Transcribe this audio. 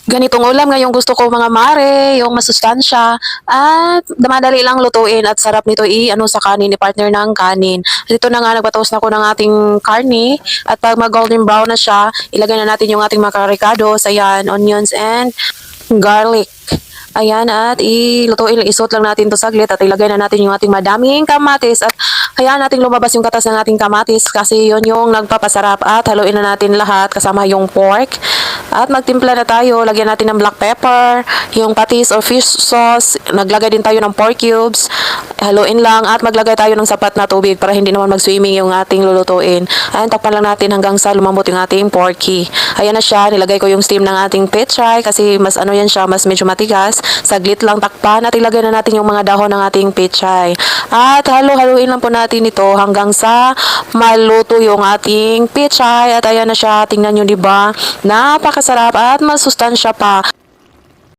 Ganitong ulam ngayong gusto ko mga mare, yung masustansya at madali lang lutuin at sarap nito i-ano sa kanin, i-partner ng kanin. At ito na nga, nagpa-toast na ko ng ating karne at pag mag-golden brown na siya, ilagay na natin yung ating mga karicados, ayan, onions and garlic. Ayan, at ilutuin, isuot lang natin to saglit at ilagay na natin yung ating madaming kamatis at hayaan natin lumabas yung katas ng ating kamatis kasi yun yung nagpapasarap at haluin na natin lahat kasama yung pork. At magtimpla na tayo, lagyan natin ng black pepper, yung patis or fish sauce, naglagay din tayo ng pork cubes, haluin lang at maglagay tayo ng sapat na tubig para hindi naman mag-swimming yung ating lulutuin. Ayan, takpan lang natin hanggang sa lumambot yung ating porky. Ayan na siya, nilagay ko yung steam ng ating pechay kasi mas ano yan siya, mas medyo matigas. Saglit lang takpan at ilagay na natin yung mga dahon ng ating pechay. At halo-haluin lang po natin ito hanggang sa maluto yung ating pechay. At ayan na siya, tingnan nyo diba? Napakasarap at masustansya pa.